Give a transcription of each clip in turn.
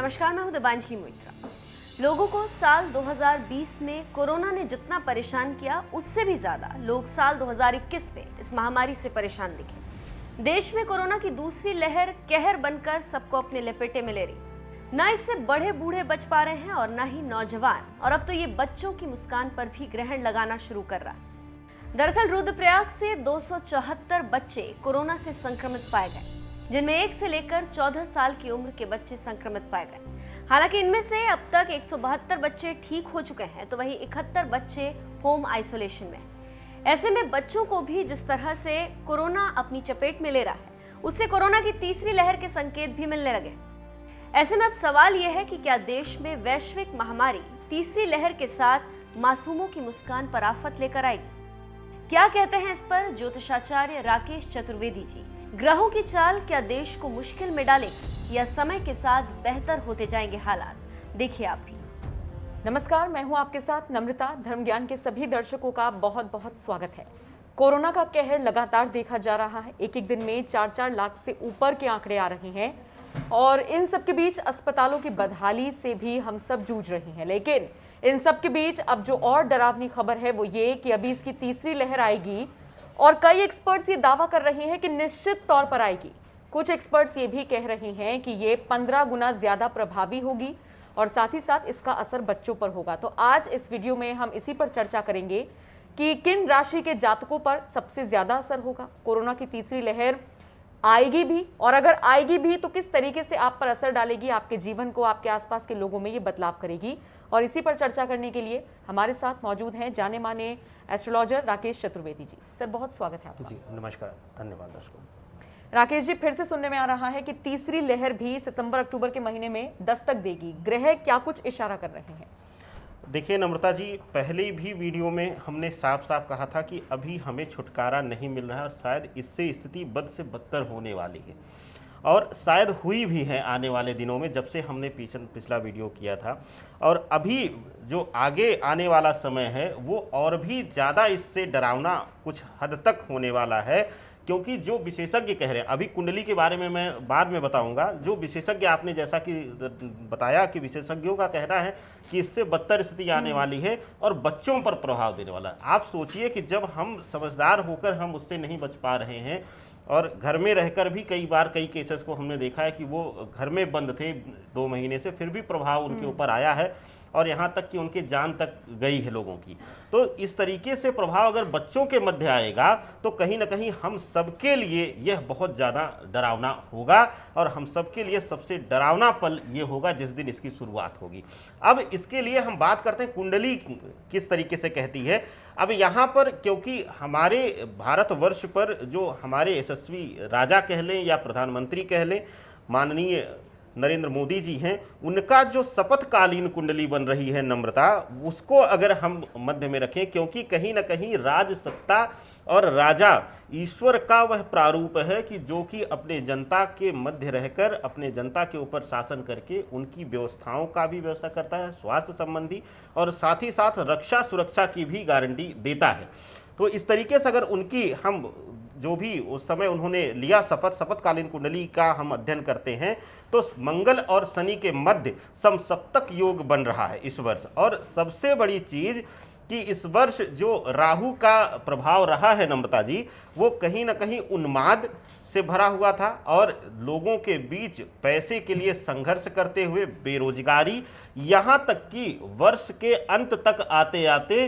नमस्कार, मैं हूं दिबांजलि मोइत्रा। लोगों को साल 2020 में कोरोना ने जितना परेशान किया, उससे भी ज्यादा लोग साल 2021 में इस महामारी से परेशान दिखे। देश में कोरोना की दूसरी लहर कहर बनकर सबको अपने लपेटे में ले रही। न इससे बड़े बूढ़े बच पा रहे हैं और न ही नौजवान, और अब तो ये बच्चों की मुस्कान पर भी ग्रहण लगाना शुरू कर रहा है। दरअसल रुद्रप्रयाग से 274 बच्चे कोरोना से संक्रमित पाए गए, जिनमें 1 से लेकर 14 साल की उम्र के बच्चे संक्रमित पाए गए। हालांकि इनमें से अब तक 172 बच्चे ठीक हो चुके हैं, तो वहीं 71 बच्चे होम आइसोलेशन में। ऐसे में बच्चों को भी जिस तरह से कोरोना अपनी चपेट में ले रहा है, उससे कोरोना की तीसरी लहर के संकेत भी मिलने लगे। ऐसे में अब सवाल यह है कि क्या देश में वैश्विक महामारी तीसरी लहर के साथ मासूमों की मुस्कान पर आफत लेकर आएगी? क्या कहते हैं इस पर ज्योतिषाचार्य राकेश चतुर्वेदी जी। ग्रहों की चाल क्या देश को मुश्किल में डालेगी या समय के साथ बेहतर होते जाएंगे हालात? देखिए आप भी। नमस्कार, मैं हूं आपके साथ नम्रता। धर्म ज्ञान के सभी दर्शकों का बहुत बहुत स्वागत है। कोरोना का कहर लगातार देखा जा रहा है। एक एक दिन में 4-4 लाख से ऊपर के आंकड़े आ रहे हैं और इन सब के बीच अस्पतालों की बदहाली से भी हम सब जूझ रहे हैं। लेकिन इन सब के बीच अब जो और डरावनी खबर है वो ये कि अभी इसकी तीसरी लहर आएगी और कई एक्सपर्ट्स ये दावा कर रहे हैं कि निश्चित तौर पर आएगी। कुछ एक्सपर्ट्स ये भी कह रहे हैं कि ये 15 गुना ज्यादा प्रभावी होगी और साथ ही साथ इसका असर बच्चों पर होगा। तो आज इस वीडियो में हम इसी पर चर्चा करेंगे कि किन राशि के जातकों पर सबसे ज्यादा असर होगा। कोरोना की तीसरी लहर आएगी भी, और अगर आएगी भी तो किस तरीके से आप पर असर डालेगी, आपके जीवन को, आपके आसपास के लोगों में ये बदलाव करेगी। और इसी पर चर्चा करने के लिए हमारे साथ मौजूद हैं जाने माने एस्ट्रोलॉजर राकेश चतुर्वेदी जी। सर, बहुत स्वागत है आपका। जी नमस्कार, धन्यवाद दर्शकों। राकेश जी, फिर से सुनने में आ रहा है कि तीसरी लहर भी सितंबर अक्टूबर के महीने में दस्तक देगी। ग्रह क्या कुछ इशारा कर रहे हैं? देखिए नम्रता जी, पहले भी वीडियो में हमने साफ साफ कहा था कि अभी हमें छुटकारा नहीं मिल रहा है और शायद इससे स्थिति बद से बदतर होने वाली है, और शायद हुई भी है आने वाले दिनों में, जब से हमने पिछला वीडियो किया था। और अभी जो आगे आने वाला समय है वो और भी ज़्यादा इससे डरावना कुछ हद तक होने वाला है, क्योंकि जो विशेषज्ञ कह रहे हैं, अभी कुंडली के बारे में मैं बाद में बताऊंगा, जो विशेषज्ञ आपने जैसा कि बताया कि विशेषज्ञों का कहना है कि इससे बदतर स्थिति आने वाली है और बच्चों पर प्रभाव देने वाला है। आप सोचिए कि जब हम समझदार होकर हम उससे नहीं बच पा रहे हैं, और घर में रहकर भी कई बार कई केसेस को हमने देखा है कि वो घर में बंद थे 2 महीने से, फिर भी प्रभाव उनके ऊपर आया है और यहाँ तक कि उनके जान तक गई है लोगों की। तो इस तरीके से प्रभाव अगर बच्चों के मध्य आएगा तो कहीं ना कहीं हम सबके लिए यह बहुत ज़्यादा डरावना होगा, और हम सबके लिए सबसे डरावना पल ये होगा जिस दिन इसकी शुरुआत होगी। अब इसके लिए हम बात करते हैं कुंडली किस तरीके से कहती है। अब यहाँ पर क्योंकि हमारे भारतवर्ष पर जो हमारे यशस्वी राजा कह लें या प्रधानमंत्री कह लें, माननीय नरेंद्र मोदी जी हैं, उनका जो शपथकालीन कुंडली बन रही है नम्रता, उसको अगर हम मध्य में रखें, क्योंकि कहीं ना कहीं राज सत्ता और राजा ईश्वर का वह प्रारूप है कि जो कि अपने जनता के मध्य रहकर अपने जनता के ऊपर शासन करके उनकी व्यवस्थाओं का भी व्यवस्था करता है, स्वास्थ्य संबंधी, और साथ ही साथ रक्षा सुरक्षा की भी गारंटी देता है। तो इस तरीके से अगर उनकी हम जो भी उस समय उन्होंने लिया शपथकालीन कुंडली का हम अध्ययन करते हैं, तो मंगल और शनि के मध्य समसप्तक योग बन रहा है इस वर्ष। और सबसे बड़ी चीज़ कि इस वर्ष जो राहु का प्रभाव रहा है नम्रता जी, वो कहीं ना कहीं उन्माद से भरा हुआ था और लोगों के बीच पैसे के लिए संघर्ष करते हुए बेरोजगारी, यहाँ तक कि वर्ष के अंत तक आते आते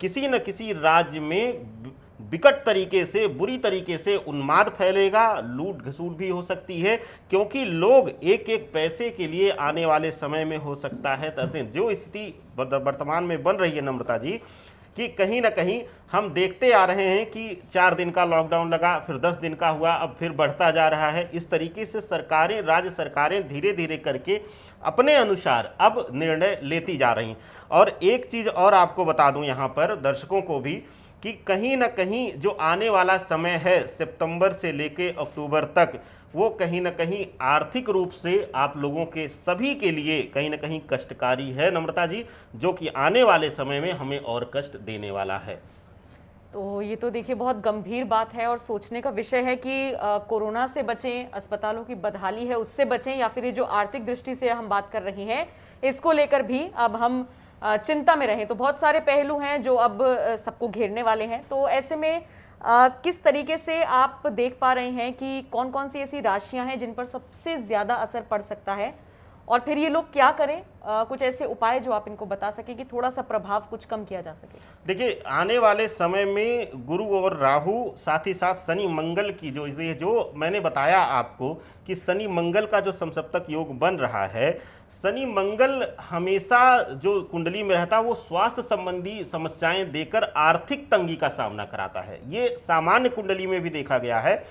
किसी न किसी राज्य में विकट तरीके से, बुरी तरीके से उन्माद फैलेगा, लूट घसूट भी हो सकती है, क्योंकि लोग एक एक पैसे के लिए आने वाले समय में हो सकता है तरसें। जो स्थिति वर्तमान में बन रही है नम्रता जी, कि कहीं ना कहीं हम देखते आ रहे हैं कि 4 दिन का लॉकडाउन लगा, फिर 10 दिन का हुआ, अब फिर बढ़ता जा रहा है। इस तरीके से सरकारें, राज्य सरकारें धीरे धीरे करके अपने अनुसार अब निर्णय लेती जा रही हैं। और एक चीज़ और आपको बता दूं यहाँ पर दर्शकों को भी, कि कहीं ना कहीं जो आने वाला समय है सितंबर से लेके अक्टूबर तक, वो कहीं ना कहीं आर्थिक रूप से आप लोगों के सभी के लिए कहीं ना कहीं कष्टकारी है नम्रता जी, जो कि आने वाले समय में हमें और कष्ट देने वाला है। तो ये तो देखिए बहुत गंभीर बात है और सोचने का विषय है कि कोरोना से बचें, अस्पतालों की बदहाली है उससे बचें, या फिर ये जो आर्थिक दृष्टि से हम बात कर रही हैं इसको लेकर भी अब हम चिंता में रहें। तो बहुत सारे पहलू हैं जो अब सबको घेरने वाले हैं। तो ऐसे में किस तरीके से आप देख पा रहे हैं कि कौन कौन सी ऐसी राशियां हैं जिन पर सबसे ज्यादा असर पड़ सकता है, और फिर ये लोग क्या करें? कुछ ऐसे उपाय जो आप इनको बता सके कि थोड़ा सा प्रभाव कुछ कम किया जा सके। देखिए, आने वाले समय में गुरु और राहु, साथ ही साथ शनि मंगल की जो मैंने बताया आपको कि शनि मंगल का जो समसप्तक योग बन रहा है, शनि मंगल हमेशा जो कुंडली में रहता है वो स्वास्थ्य संबंधी समस्याएं देकर आर्थिक तंगी का सामना कराता है। ये सामान्य कुंडली में भी देखा गया है।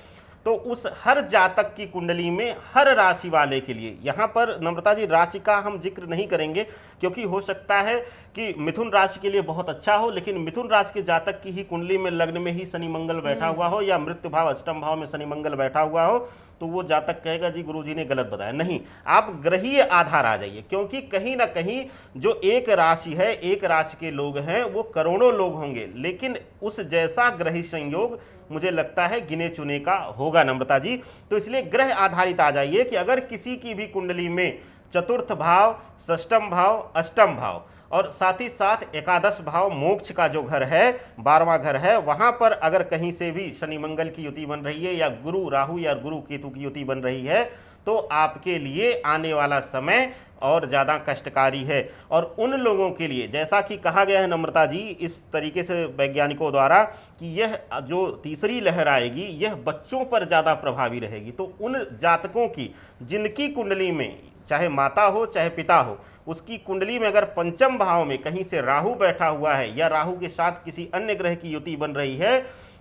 तो उस हर जातक की कुंडली में हर राशि वाले के लिए, यहाँ पर नम्रता जी राशि का हम जिक्र नहीं करेंगे क्योंकि हो सकता है कि मिथुन राशि के लिए बहुत अच्छा हो, लेकिन मिथुन राशि के जातक की ही कुंडली में लग्न में ही शनि मंगल बैठा हुआ हो या मृत्यु भाव अष्टम भाव में शनि मंगल बैठा हुआ हो, तो वो जातक कहेगा जी गुरुजी ने गलत बताया। नहीं, आप ग्रहीय आधार आ जाइए, क्योंकि कहीं ना कहीं जो एक राशि है, एक राशि के लोग हैं वो करोड़ों लोग होंगे, लेकिन उस जैसा ग्रही संयोग मुझे लगता है गिने चुने का होगा नम्रता जी। तो इसलिए ग्रह आधारित आ जाइए कि अगर किसी की भी कुंडली में चतुर्थ भाव, षष्ठम भाव, अष्टम भाव और साथ ही साथ एकादश भाव मोक्ष का जो घर है, 12वां घर है, वहां पर अगर कहीं से भी शनि मंगल की युति बन रही है या गुरु राहु या गुरु केतु की युति बन रही है, तो आपके लिए आने वाला समय और ज़्यादा कष्टकारी है। और उन लोगों के लिए, जैसा कि कहा गया है नम्रता जी इस तरीके से वैज्ञानिकों द्वारा, कि यह जो तीसरी लहर आएगी यह बच्चों पर ज़्यादा प्रभावी रहेगी। तो उन जातकों की जिनकी कुंडली में चाहे माता हो चाहे पिता हो, उसकी कुंडली में अगर पंचम भाव में कहीं से राहु बैठा हुआ है या राहु के साथ किसी अन्य ग्रह की युति बन रही है,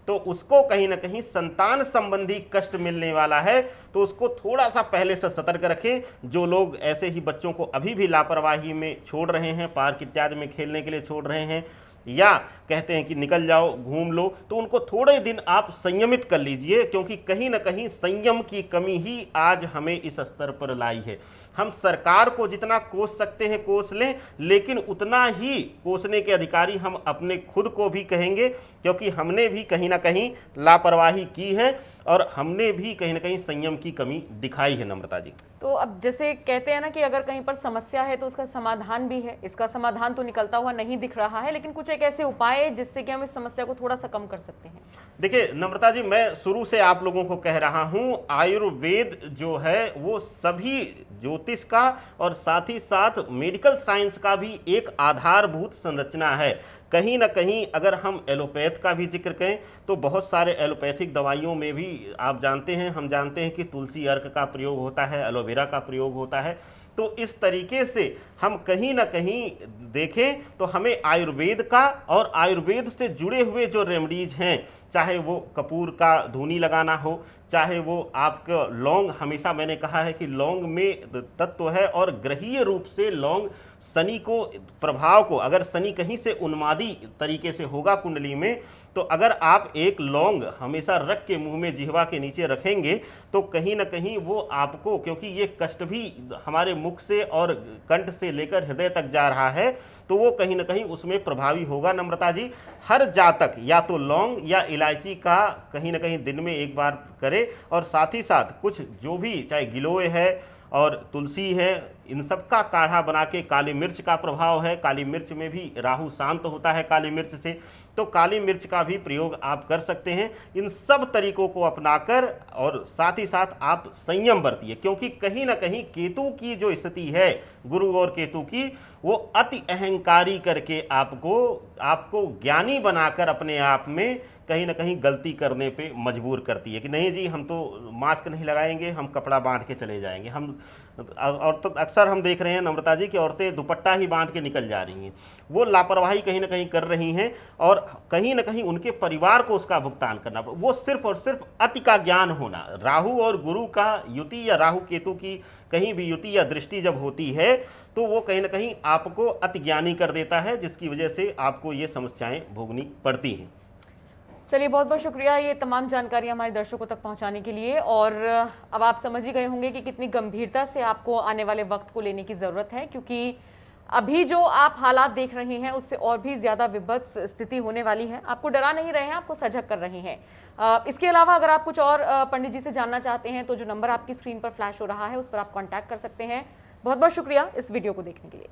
तो उसको कहीं ना कहीं संतान संबंधी कष्ट मिलने वाला है। तो उसको थोड़ा सा पहले से सतर्क रखें। जो लोग ऐसे ही बच्चों को अभी भी लापरवाही में छोड़ रहे हैं, पार्क इत्यादि में खेलने के लिए छोड़ रहे हैं या कहते हैं कि निकल जाओ घूम लो, तो उनको थोड़े दिन आप संयमित कर लीजिए, क्योंकि कहीं ना कहीं संयम की कमी ही आज हमें इस स्तर पर लाई है। हम सरकार को जितना कोस सकते हैं कोस लें, लेकिन उतना ही कोसने के अधिकारी हम अपने खुद को भी कहेंगे, क्योंकि हमने भी कहीं ना कहीं लापरवाही की है और हमने भी कहीं ना कहीं संयम की कमी दिखाई है नम्रता जी। तो अब जैसे कहते हैं ना कि अगर कहीं पर समस्या है तो उसका समाधान भी है। इसका समाधान तो निकलता हुआ नहीं दिख रहा है, लेकिन कुछ एक ऐसे उपाय जिससे कि हम इस समस्या को थोड़ा सा कम कर सकते हैं। देखिए नम्रता जी, मैं शुरू से आप लोगों को कह रहा हूं, आयुर्वेद जो है वो सभी ज्योतिष का और साथ ही साथ मेडिकल साइंस का भी एक आधारभूत संरचना है। कहीं ना कहीं अगर हम एलोपैथ का भी जिक्र करें तो बहुत सारे एलोपैथिक दवाइयों में भी आप जानते हैं, हम जानते हैं कि तुलसी अर्क का प्रयोग होता है, एलोवेरा का प्रयोग होता है। तो इस तरीके से हम कहीं ना कहीं देखें तो हमें आयुर्वेद का और आयुर्वेद से जुड़े हुए जो रेमेडीज हैं, चाहे वो कपूर का धूनी लगाना हो, चाहे वो आपका लौंग, हमेशा मैंने कहा है कि लौंग में तत्व है और ग्रहीय रूप से लौंग शनि को प्रभाव को, अगर शनि कहीं से उन्मादी तरीके से होगा कुंडली में, तो अगर आप एक लौंग हमेशा रख के मुंह में जिह्वा के नीचे रखेंगे तो कहीं ना कहीं वो आपको, क्योंकि ये कष्ट भी हमारे मुख से और कंठ से लेकर हृदय तक जा रहा है, तो वो कहीं ना कहीं उसमें प्रभावी होगा नम्रता जी। हर जातक या तो लौंग या इलायची का कहीं ना कहीं दिन में एक बार करे, और साथ ही साथ कुछ जो भी चाहे गिलोय है और तुलसी है, इन सब का काढ़ा बना के, काली मिर्च का प्रभाव है, काली मिर्च में भी राहु शांत होता है काली मिर्च से, तो काली मिर्च का भी प्रयोग आप कर सकते हैं। इन सब तरीकों को अपनाकर और साथ ही साथ आप संयम बरतिए, क्योंकि कहीं ना कहीं केतु की जो स्थिति है, गुरु और केतु की, वो अति अहंकारी करके आपको ज्ञानी बनाकर अपने आप में कहीं ना कहीं गलती करने पे मजबूर करती है कि नहीं जी हम तो मास्क नहीं लगाएंगे, हम कपड़ा बांध के चले जाएंगे। हम और तो अक्सर हम देख रहे हैं नम्रता जी कि औरतें दुपट्टा ही बांध के निकल जा रही हैं। वो लापरवाही कहीं ना कहीं कर रही हैं और कहीं ना कहीं उनके परिवार को उसका भुगतान करना, वो सिर्फ और सिर्फ अति का ज्ञान होना। राहु और गुरु का युति या राहु केतु की कहीं भी युति या दृष्टि जब होती है तो वो कहीं ना कहीं आपको अति ज्ञानी कर देता है, जिसकी वजह से आपको ये समस्याएं भोगनी पड़ती हैं। चलिए, बहुत बहुत शुक्रिया ये तमाम जानकारी हमारे दर्शकों तक पहुंचाने के लिए। और अब आप समझ ही गए होंगे कि कितनी गंभीरता से आपको आने वाले वक्त को लेने की ज़रूरत है, क्योंकि अभी जो आप हालात देख रहे हैं उससे और भी ज्यादा विभत्स स्थिति होने वाली है। आपको डरा नहीं रहे हैं, आपको सजग कर रहे हैं। इसके अलावा अगर आप कुछ और पंडित जी से जानना चाहते हैं तो जो नंबर आपकी स्क्रीन पर फ्लैश हो रहा है उस पर आप कांटेक्ट कर सकते हैं। बहुत बहुत शुक्रिया इस वीडियो को देखने के लिए।